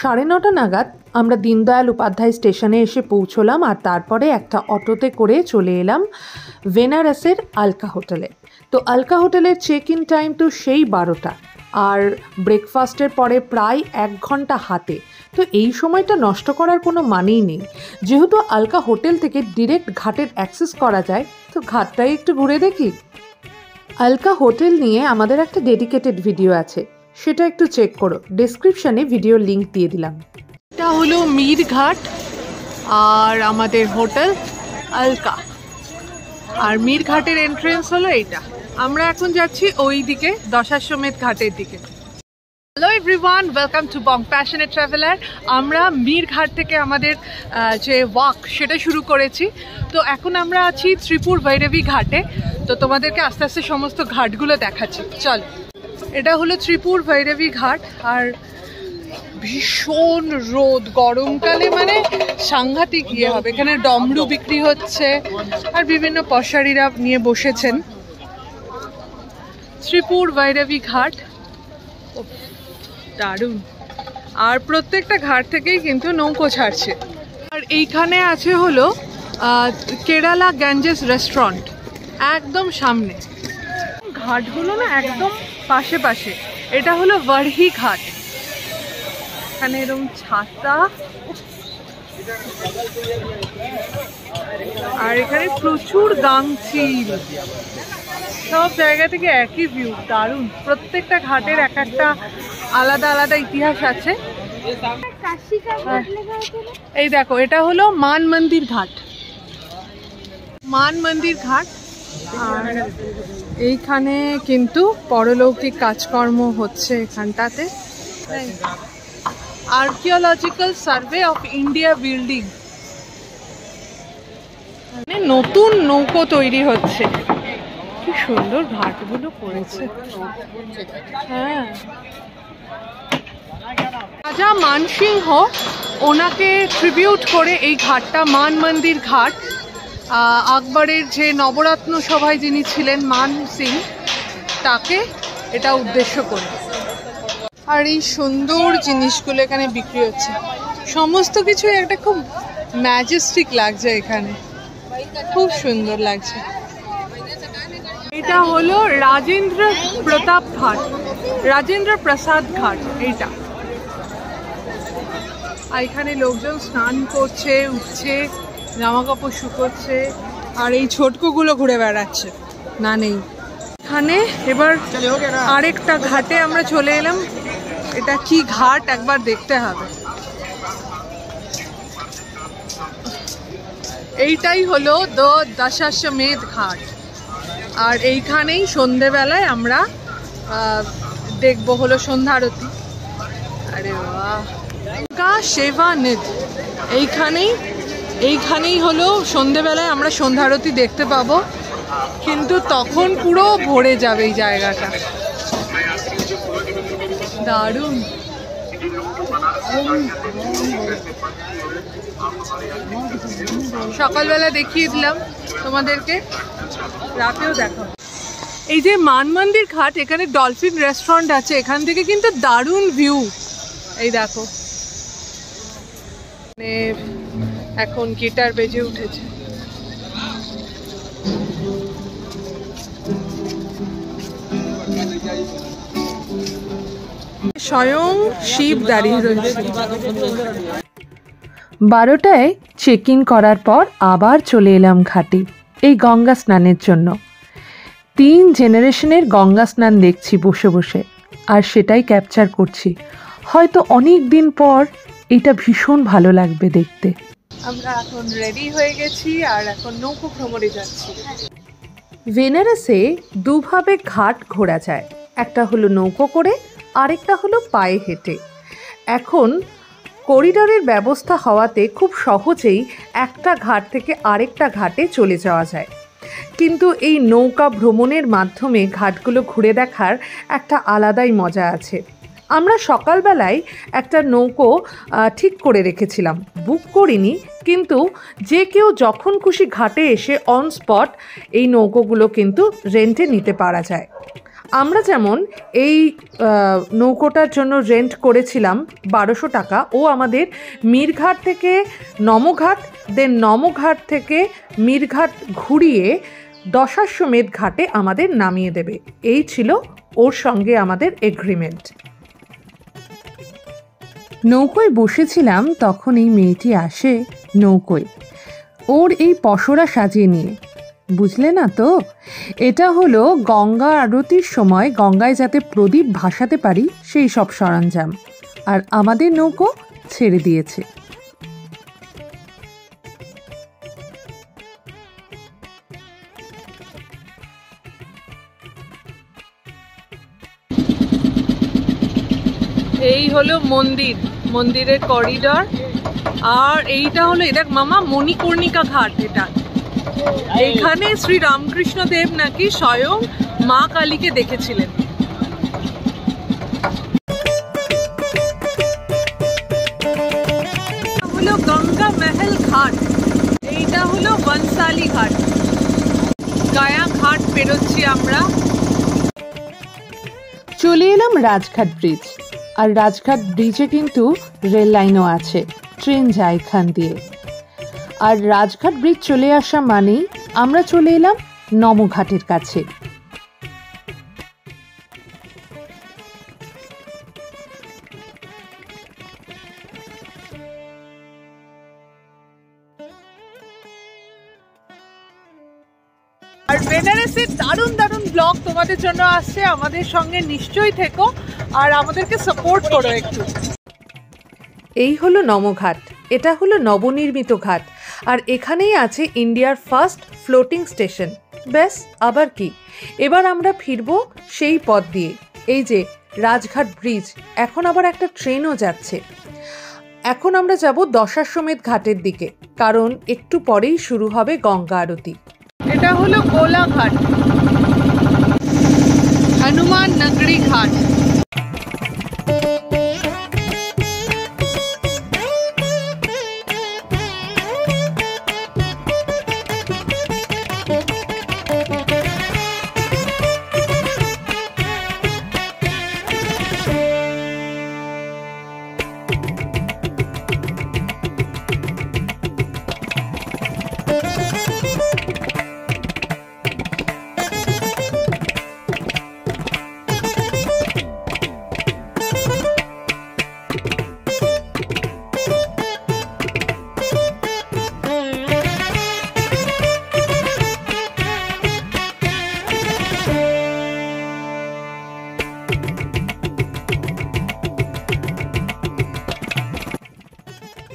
9:30 নাগাদ আমরা দীনদয়াল উপাধ্যায় স্টেশনে এসে পৌঁছলাম, আর তারপরে একটা অটোতে করে চলে এলাম বেনারসের আলকা হোটেলে। তো আলকা হোটেলের চেক ইন টাইম তো সেই 12টা, আর ব্রেকফাস্টের পরে প্রায় 1 ঘন্টা হাতে। তো এই সময়টা নষ্ট করার কোনো মানেই নেই। যেহেতু আলকা হোটেল থেকে ডিরেক্ট ঘাটের অ্যাক্সেস করা যায়, তো ঘাটটাই একটু ঘুরে দেখি। আলকা হোটেল নিয়ে আমাদের একটা ডেডিকেটেড ভিডিও আছে, সেটা একটু চেক করো, ডেসক্রিপশানে ভিডিওর লিঙ্ক দিয়ে দিলাম। এটা হলো মীর ঘাট আর আমাদের হোটেল আলকা, আর মীর ঘাটের এন্ট্রেন্স হলো এইটা। আমরা এখন যাচ্ছি ওই দিকে দশাশ্বমেধ ঘাটের দিকে। Hello everyone, welcome to Bong passionate traveller. আমরা মীর ঘাট থেকে আমাদের যে ওয়াক সেটা শুরু করেছি। তো এখন আমরা আছি ত্রিপুর ভৈরবী ঘাটে। তো তোমাদেরকে আস্তে আস্তে সমস্ত ঘাটগুলো দেখাচ্ছি, চলো। এটা হলো ত্রিপুর ভৈরবী ঘাট, আর ভীষণ রোদ, গরমকালে মানে সাংঘাতিক ইয়ে হবে। এখানে ডমরু বিক্রি হচ্ছে আর বিভিন্ন পশারিরা নিয়ে বসেছেন। ত্রিপুর ভৈরবী ঘাট দারুণ, আর প্রত্যেকটা ঘাট থেকেই কিন্তু নৌকো ছাড়ছে। আর এইখানে আছে হলো কেরালা গ্যাঞ্জেস রেস্টুরেন্ট, একদম সামনে। ঘাটগুলো না একদম পাশে পাশে। এটা হলো বড়হি ঘাট, এখানে এরকম ছাতা, আর এখানে প্রচুর গাংচিল। সব জায়গা থেকে একই ভিউ, দারুণ। প্রত্যেকটা ঘাটের এক একটা আলাদা আলাদা ইতিহাস আছে। এই দেখো, এটা হলো মান মন্দির ঘাট, মান মন্দির ঘাট। আর এইখানে কিন্তু পরলৌকিক কাজকর্ম হচ্ছে এখানটাতে। Archaeological survey of India building, মানে নতুন নৌকো তৈরি হচ্ছে। কি সুন্দর ঘাটগুলো করেছে। হ্যাঁ, রাজা মানসিংহ, ওনাকে ট্রিবিউট করে এই ঘাটটা মান মন্দির ঘাট। আকবরের যে নবরত্ন সভায় যিনি ছিলেন মান সিং, তাকে এটা উদ্দেশ্য করে। আর এই সুন্দর জিনিসগুলো এখানে বিক্রি হচ্ছে, সমস্ত কিছু একটা খুব ম্যাজেস্টিক লাগছে এখানে, খুব সুন্দর লাগছে। এটা হলো রাজেন্দ্র প্রতাপ ঘাট, রাজেন্দ্র প্রসাদ ঘাট এইটা। আর এখানে লোকজন স্নান করছে, উঠছে, জামা কাপড় শুকোচ্ছে, আর এই ছোটকোগুলো ঘুরে বেড়াচ্ছে। না নেই এখানে। এবার আরেকটা ঘাটে আমরা চলে এলাম। এটা কি ঘাট একবার দেখতে হবে। এইটাই হলো দশাশ্বমেধ ঘাট, আর এইখানেই সন্ধেবেলায় আমরা দেখবো হলো সন্ধ্যারতি। আরে বাহ, সেবানিধ। এইখানেই হলো সন্ধেবেলায় আমরা সন্ধ্যারতি দেখতে পাবো, কিন্তু তখন পুরো ভরে যাবে এই জায়গাটা। দারুণ। সকালবেলা দেখিয়ে দিলাম তোমাদেরকে, রাতেও দেখাবো। এই যে মান মন্দির ঘাট, এখানে ডলফিন রেস্টুরেন্ট আছে, এখান থেকে কিন্তু দারুণ ভিউ। এই দেখো, এখন গিটার বেজে উঠেছে। স্বয়ং শিব দাঁড়িয়ে রয়েছে। 12টায় চেক ইন করার পর আবার চলে এলাম ঘাটে এই গঙ্গা স্নানের জন্য। 3 জেনারেশনের গঙ্গা স্নান দেখছি বসে বসে, আর সেটাই ক্যাপচার করছি। হয়তো অনেক দিন পর এটা ভীষণ ভালো লাগবে দেখতে। আমরা এখন রেডি হয়ে গেছি, আর এখন নৌকো ভ্রমণে যাচ্ছি। বেনারসে দুভাবে ঘাট ঘোরা যায়, একটা হলো নৌকো করে, আরেকটা হলো পায়ে হেঁটে। এখন করিডোরের ব্যবস্থা হওয়াতে খুব সহজেই একটা ঘাট থেকে আরেকটা ঘাটে চলে যাওয়া যায়, কিন্তু এই নৌকা ভ্রমণের মাধ্যমে ঘাটগুলো ঘুরে দেখার একটা আলাদাই মজা আছে। আমরা সকালবেলায় একটা নৌকো ঠিক করে রেখেছিলাম, বুক করিনি, কিন্তু যে কেউ যখন খুশি ঘাটে এসে অন স্পট এই নৌকোগুলো কিন্তু রেন্টে নিতে পারা যায়। আমরা যেমন এই নৌকোটার জন্য রেন্ট করেছিলাম 1200 টাকা, ও আমাদের মীরঘাট থেকে নমঘাট, দেন নমঘাট থেকে মীরঘাট ঘুরিয়ে দশাশ্বমেধ ঘাটে আমাদের নামিয়ে দেবে। এই ছিল ওর সঙ্গে আমাদের এগ্রিমেন্ট। নৌকোয় বসেছিলাম, তখন এই মেয়েটি আসে নৌকোয়, ওর এই পসরা সাজিয়ে নিয়ে। বুঝলে না তো, এটা হলো গঙ্গা আরতির সময় গঙ্গায় যাতে প্রদীপ ভাসাতে পারি সেই সব সরঞ্জাম। আর আমাদের নৌকো ছেড়ে দিয়েছে। এই হলো মন্দির, মন্দিরের করিডর। আর এইটা হলো, এটা মামা মণিকর্ণিকা ঘাট। এটা এখানে শ্রী রামকৃষ্ণ দেব নাকি স্বয়ং মা কালীকে দেখেছিলেন। হলো গঙ্গা মহল ঘাট, এইটা হলো বনসালি ঘাট। গায়া ঘাট পেরোচ্ছি আমরা। চলে এলাম রাজঘাট ব্রিজ। আর রাজঘাট ব্রিজে কিন্তু রেল লাইনও আছে, ট্রেন যায় এখান দিয়ে। আর রাজঘাট ব্রিজ চলে আসা মানেই আমরা চলে এলাম নমঘাটের কাছে। আর বেনারসের দারুণ দারুণ ব্লগ তোমাদের জন্য আসছে, আমাদের সঙ্গে নিশ্চয়ই থেকো আর আমাদেরকে সাপোর্ট করো একটু। এই হলো নমঘাট, এটা হলো নবনির্মিত ঘাট। আর এখানেই আছে ইন্ডিয়ার ফার্স্ট ফ্লোটিং স্টেশন। ব্যাস, আবার কি, এবার আমরা ফিরবো সেই পথ দিয়ে। এই যে রাজঘাট ব্রিজ, এখন আবার একটা ট্রেনও যাচ্ছে। এখন আমরা যাব দশাশ্বমেধ ঘাটের দিকে, কারণ একটু পরেই শুরু হবে গঙ্গা আরতি। এটা হলো গোলাঘাট, হনুমান নগরী ঘাট।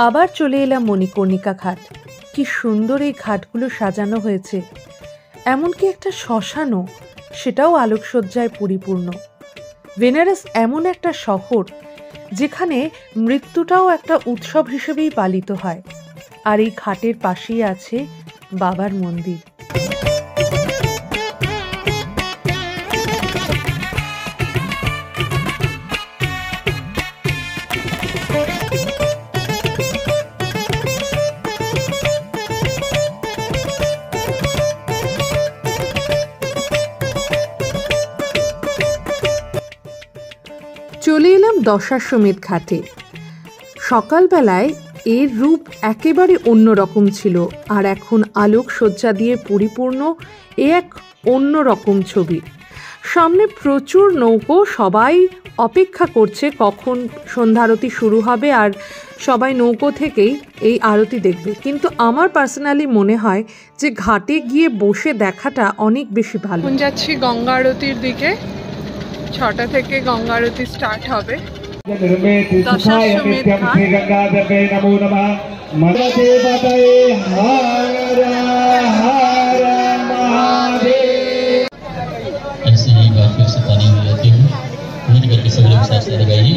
আবার চলে এলাম মণিকর্ণিকা ঘাট। কি সুন্দর এই ঘাটগুলো সাজানো হয়েছে, এমনকি একটা শ্মশানও, সেটাও আলোকসজ্জায় পরিপূর্ণ। বেনারস এমন একটা শহর যেখানে মৃত্যুটাও একটা উৎসব হিসেবেই পালিত হয়। আর এই ঘাটের পাশেই আছে বাবার মন্দির। চলে এলাম দশাশ্বমেধ ঘাটে। সকালবেলায় এর রূপ একেবারে অন্যরকম ছিল, আর এখন আলোকসজ্জা দিয়ে পরিপূর্ণ এ এক অন্যরকম ছবি। সামনে প্রচুর নৌকো, সবাই অপেক্ষা করছে কখন সন্ধ্যারতি শুরু হবে, আর সবাই নৌকো থেকেই এই আরতি দেখবে। কিন্তু আমার পার্সোনালি মনে হয় যে ঘাটে গিয়ে বসে দেখাটা অনেক বেশি ভালো। এখন যাচ্ছি গঙ্গা আরতির দিকে। 6টা থেকে গঙ্গা আরতি স্টার্ট হবে। দশাশ্বমেধ ঘাট। ऐसे ही काफियों से तालीम लेते हुए पूरी करके सभी लोग साथ साथ लगाइए।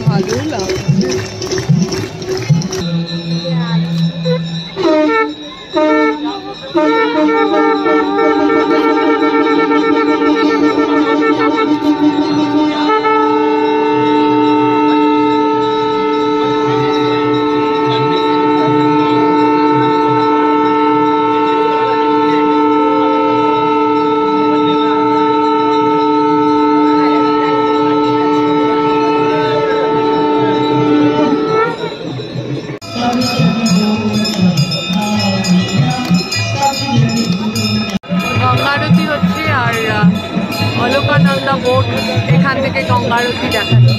ভালো লাগছে। গঙ্গা আরতি দেখাচ্ছি।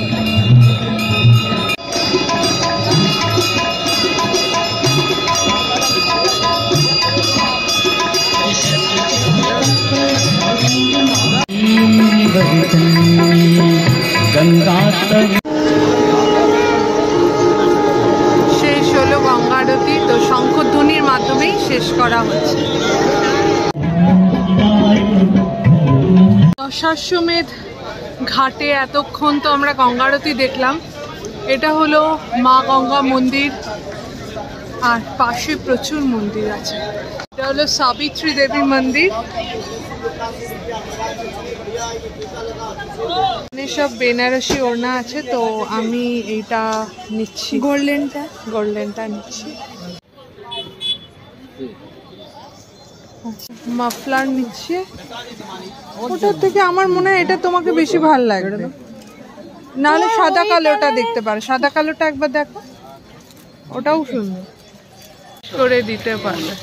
শেষ হলো গঙ্গা আরতি, তো শঙ্খধ্বনির মাধ্যমেই শেষ করা হচ্ছে। দশাশ্বমেধ ঘাটে এতক্ষণ তো আমরা গঙ্গা আরতি দেখলাম। এটা হলো মা গঙ্গা মন্দির, আর পাশে প্রচুর মন্দির আছে। এটা হলো সাবিত্রী দেবী মন্দির। সব বেনারসি ওড়না আছে, তো আমি এইটা নিচ্ছি, গোল্ডেনটা নিচ্ছি। মাফলার নিচ্ছি। ওটার থেকে আমার মনে হয় এটা তোমাকে বেশি ভালো লাগবে, নাহলে সাদা কালোটা দেখতে পারো। সাদা কালোটা একবার দেখো, ওটাও সুন্দর করে দিতে পারবে।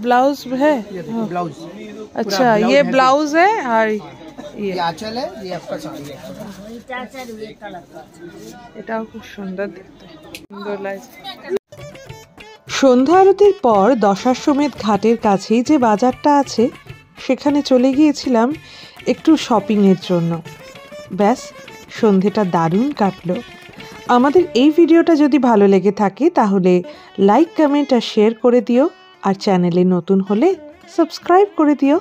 ब्लाउज है, ब्लाउज। अच्छा ये ब्लाउज है और ये आंचल है, ये आपका साड़ी है। এটাও খুব সুন্দর দেখতে, সুন্দর লাগছে। সন্ধ্যা আরতির পর দশাশ্বমেধ ঘাটের কাছেই যে বাজারটা আছে সেখানে চলে গিয়েছিলাম একটু শপিংয়ের জন্য। ব্যাস, সন্ধেটা দারুণ কাটলো। আমাদের এই ভিডিওটা যদি ভালো লেগে থাকে তাহলে লাইক, কমেন্ট আর শেয়ার করে দিও, আর চ্যানেলে নতুন হলে সাবস্ক্রাইব করে দিও।